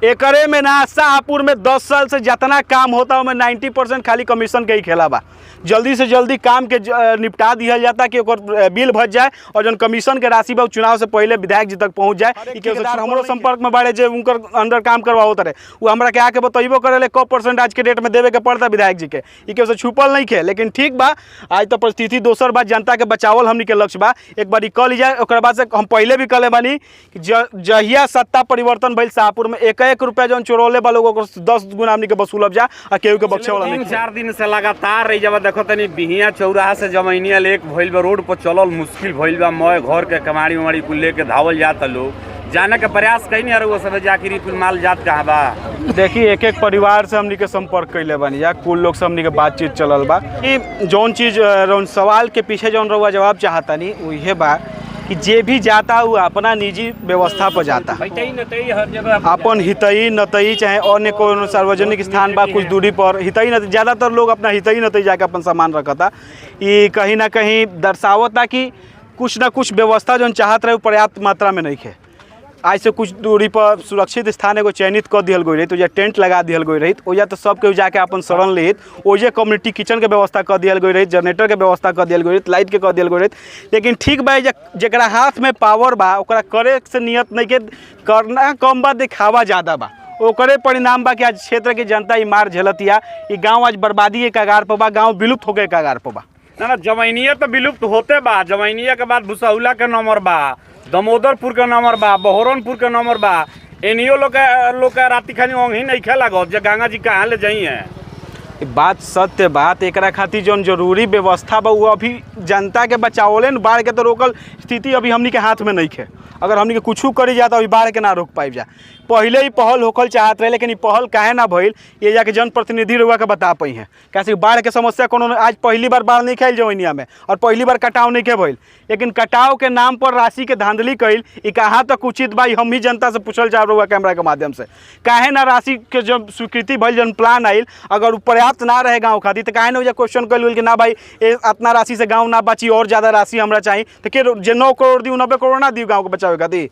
एकरे में ना शाहपुर में 10 साल से जितना काम होता है 90% खाली कमीशन के ही खेला बा। जल्दी से जल्दी काम के निपटा दिया जाता कि बिल भज जाए और जो कमीशन के राशि बा चुनाव से पहले विधायक जी तक पहुंच जाए। ठेकेदार हमारो संपर्क में बाड़े जो उनकर अंडर काम करवाओ रहे वो हमरा के आके बताइबो करे क % आज के डेट में देवे के पड़ता विधायक जी के से छुपल नहीं खे। लेकिन ठीक बा, आज तो परिस्थिति दोसर बा, जनता के बचावल हमनी के लक्ष्य बा। एक बार कल ली जाए ओकर बाद से हम पहले भी कले बानी कि जहिया सत्ता परिवर्तन भइल शाहपुर में 1-1 रुपया जौन चोरौले बा लोग 10 गुना हमनी के वसूलब जा और केहू के बख्शे वाला नहीं। 4 दिन से लगातार रही जब देखो तनी बिहिया चौराहा से जमैनिया लेक भइल बा, रोड पर चलल मुश्किल भइल बा। मय घर के कमाड़ी उमाड़ी कुल लेके धावल जाता लोग जाने के प्रयास कहीं नहीं वो सब जाकर फिर माल जात कहाँ बा। देखिए एक परिवार से हमनी के संपर्क कैले बानी या कुल लोग से हमनी के बातचीत चलल बा कि जौन चीज सवाल के पीछे जौन रहुआ जवाब चाहता नहीं वही बा कि जे भी जाता हुआ अपना निजी व्यवस्था पर जाता, अपन हितई नतई चाहे अन्य कोई सार्वजनिक स्थान बा कुछ दूरी पर हितई नतई, ज़्यादातर लोग अपना हितई नतई जाके अपन सामान रखता। ये कहीं ना कहीं दर्शावता कि कुछ ना कुछ व्यवस्था जो चाहत रहे पर्याप्त मात्रा में नहीं है। आज से कुछ दूरी पर सुरक्षित स्थान एगो चयनित कर दिया गई रही, तो टेंट लगा दिया गई रही, ओजा तो सब केहू जाके अपन शरण लेत, ओजे कम्युनिटी किचन के व्यवस्था कर दिया गई रही, जनरेटर के व्यवस्था कर दिया गई रही, लाइट के कर दिया गई रही। लेकिन ठीक बा जरा हाथ में पावर बा ओकरा करे से नियत नहीं के करना कम बा, दिखावा ज़्यादा बा, ओकरे परिणाम बा कि आज क्षेत्र की जनता ई मार झेलतिया। ई गाँव आज बर्बादी के कगार पर बा, गाँव विलुप्त होके कगार पर बा। ना जमैनिया तो विलुप्त होते बा, जमैनिया के बाद भुसहुला के नंबर बा, दमोदरपुर के नंबर बा, बहरनपुर के नंबर बा। एनियो लोग का राति खानी ओंघी नहीं खेला गो जे गंगा जी कहाँ ले जाई है। बात सत्य बात एकरा खातिर जौन जरूरी व्यवस्था बा वो अभी जनता के बचावले न, बाढ़ के तो रोकल स्थिति अभी हमनी के हाथ में नहीं है। अगर हमनी के कुछ करी जाता अभी बाढ़ के ना रोक पाई जा। पहले ही पहल होकल चाहत रहे लेकिन पहल काहे ना भइल ये जाके जनप्रतिनिधि रुआ के बता पाई हैं। कैसे बाढ़ के समस्या कोनो आज पहली बार बाढ़ नहीं खाइल जवैनिया में और पहली बार कटाव नहीं के भइल, लेकिन कटाव के नाम पर राशि के धांधली कइल ई कहाँ तक उचित बा हम ही जनता से पूछल चाह रुआ कैमरा के माध्यम से। काहे ना राशि के जब स्वीकृति भइल जन प्लान आइल अगर पर्याप्त ना रहे गाँव खातिर तो काहे ना क्वेश्चन कइल कि ना भाई इतना राशि से गाँव ना बची और ज़्यादा राशि हमरा चाहिए तो के जे 9 करोड़ दी 90 करोड़ ना दी गाँव को बचावे खातिर।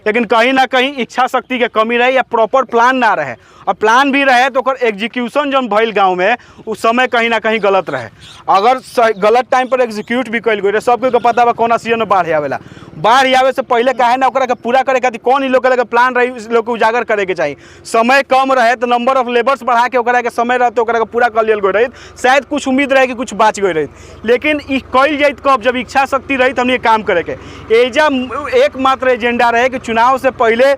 लेकिन कहीं ना कहीं इच्छा शक्ति के कमी रहे या प्रॉपर प्लान ना रहे, और प्लान भी रहे तो एग्जीक्यूशन जो भइल गाँव में उस समय कहीं ना कहीं गलत रहे। अगर गलत टाइम पर एग्जीक्यूट भी कल गई सबके पता बा कौन सीजन में बाढ़ आवेला, बाढ़ आवे से पहले काहे ना ओकरा के पूरा करे खातिर कौन इ लोग के प्लान रही इस लोग को उजागर करे के चाहिए। समय कम रहे तो नंबर ऑफ लेबर्स बढ़ा के ओकरा के समय रहते ओकरा के पूरा कर लियल गई रही, शायद कुछ उम्मीद रहे कि कुछ बाच गई रही। लेकिन ई कल जाइत कब जब इच्छा शक्ति रही हमने काम करे के। एजा एकमात्र एजेंडा रहे कि चुनाव से पहले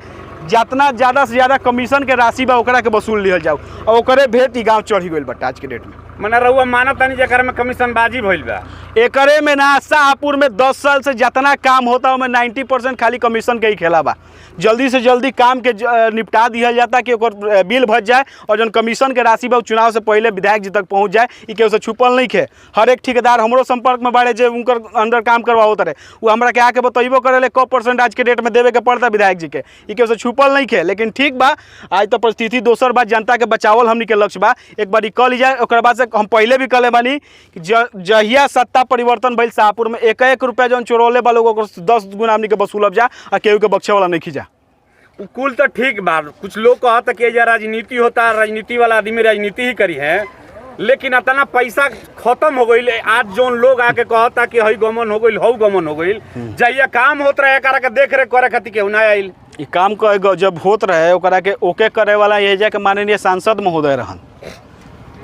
जितना ज़्यादा से ज़्यादा कमीशन के राशि बा ओकरा के वसूल लिहल जाओ और ओकरे भेंट ई गाँव चढ़ी गई बट आज के डेट में मने रहुआ मानत नहीं जकर में कमीशन बाजी भइल बा। एकरे में ना शाहपुर में 10 साल से जितना काम होता है 90% खाली कमीशन के ही खेला बा। जल्दी से जल्दी काम के निपटा दिया जाता कि बिल भज जाए और जो कमीशन के राशि बा चुनाव से पहले विधायक जी तक पहुंच जाए। ई केहू से छुपल नहीं खे। हर एक ठेकेदार हमारो संपर्क में बाड़े जो उनकर अंडर काम करवाओ रहे वो हमरा के आके बताइबो करे क % आज के डेट में देवे के पड़ता विधायक जी के। ई केहू से छुपल नहीं खे। लेकिन ठीक बा, आज तो परिस्थिति दोसर बा, जनता के बचावल हमनी के लक्ष्य बा। एक बार कल ली जाए ओकर बाद से हम पहले भी कले बानी कि जहिया सत्ता परिवर्तन भइल शाहपुर में 1-1 रुपया जौन चोरौले बा लोग 10 गुना हमनी के वसूलब जा और केहू के बख्शे वाला नहीं खींचा। कुल तो ठीक बा, कुछ लोग कहता कि ये राजनीति होता, राजनीति वाला आदमी राजनीति ही करी है, लेकिन इतना पैसा खत्म हो गई। आज जो लोग आके कहता कि हई गमन हो गई हऊ गमन हो गई, जहिया काम होत रहे करा के देख रेख करे खातिर केहू ना आइल। ई काम जब होत रहे ओकरा के ओके करे वाला ये जाके माननीय सांसद महोदय रहन,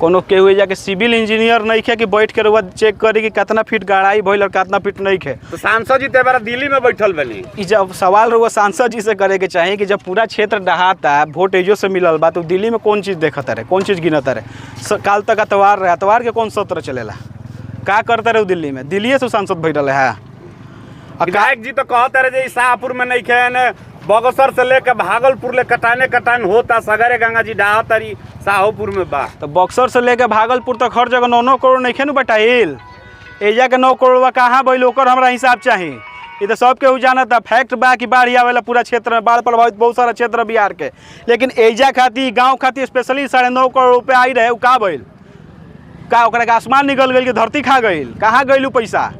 कोनो केहू जाके सिविल इंजीनियर नहीं खे कि बैठ के रुआ चेक करी कि कितना फीट गहराई भइल और कितना फीट नहीं खे। तो सांसद जी ते बार दिल्ली में बैठल बनी। ई जब सवाल रुआ सांसद जी से करे के चाहिए कि जब पूरा क्षेत्र डहाता वोट एजो से मिलल बा तो दिल्ली में कौन चीज़ देखता रहे, कौन चीज़ गिनता रहे। काल तक अतवार रहे, अतवार के कौन सत्र चलेला, का करता रहे दिल्ली में, दिल्ली से सांसद बैठल है। विधायक जी तो कहता रहे शाहपुर में नहीं खे, बगसर से लेकर भागलपुर ले कटान होता, सगरे गंगा जी डाहतरी शाहपुर में बा। तो बक्सर से लेकर भागलपुर तक हर जगह 9-9 करोड़ नहीं खे बटाइल। एजा के 9 करोड़ कहाँ भइल ओकर हमरा हिसाब चाहिए। ये तो सब केहू जानता फैक्ट बा कि बाढ़ आवेला पूरा क्षेत्र में, बाढ़ प्रभावित बहुत सारा क्षेत्र बिहार के। लेकिन एजा खातिर गाँव खातिर स्पेशली 9.5 करोड़ रुपया आई रहे, का भइल का ओकरा के आसमान निकल गई कि धरती खा गई, कहाँ गई पैसा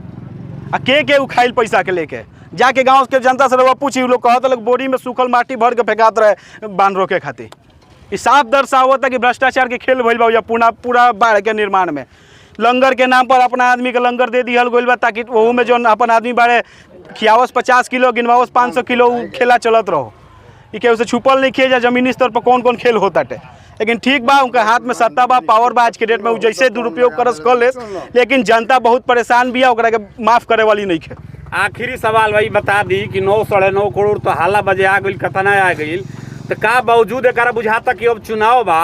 आ के उखाइल पैसा के लेके जाके गांव के जनता से रउआ पूछी, उ लोग कहत लोग बोरी में सूखल माटी भर के फेंकात रहे बांध रोके खातिर। ई साफ दर्शावता कि भ्रष्टाचार के खेल भइल बा पूरा बाढ़ के निर्माण में। लंगर के नाम पर अपना आदमी के लंगर दे दिहल गइल बा ताकि वहू में जौन अपन आदमी बाड़े खियावस 50 किलो गिनवावस 500 किलो उ खेला चलत रहो। ई केहू से छुपल नहीं किए जा जमीनी स्तर पर कौन कौन खेल होता है। लेकिन ठीक बा, उनका हाथ में सत्ता बा, पावर बा, आज के डेट में उ जैसे दुरुपयोग करस कर लेस, लेकिन जनता बहुत परेशान भी है, ओकरा के माफ़ करे वाली नहीं है। आखिरी सवाल भाई बता दी कि 9 साढ़े 9 करोड़ तो हाला बजे आ गई, कतना आ गई, तो का बावजूद एक बुझाता कि अब चुनाव बा,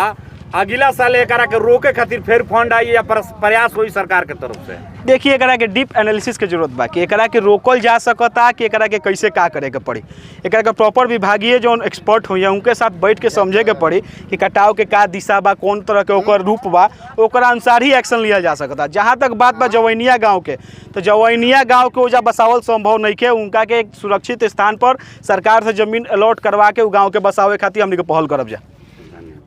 अगला साल एक के रोके खातिर फिर फंड आई या प्रयास हुई सरकार के तरफ से? देखिए, एकरा के डीप एनालिसिस के जरूरत बा कि एकरा के रोकल जा सकता कि एकरा के कैसे का करे के पड़ी। एकरा के प्रॉपर विभागीय जो एक्सपर्ट हुई है उनके साथ बैठ के समझे के पड़ी कि कटाव के का दिशा बा, कौन तरह के ओकर रूप बा, ओकरा अनुसार ही एक्शन लिया जा सकता। जहाँ तक बात बा जवैनिया गाँव के, तो जवैनिया गाँव के ओजा बसावल संभव नहीं है। उनका के एक सुरक्षित स्थान पर सरकार से जमीन अलॉट करवा के गाँव के बसावे खातिर हमने के पहल करब जा।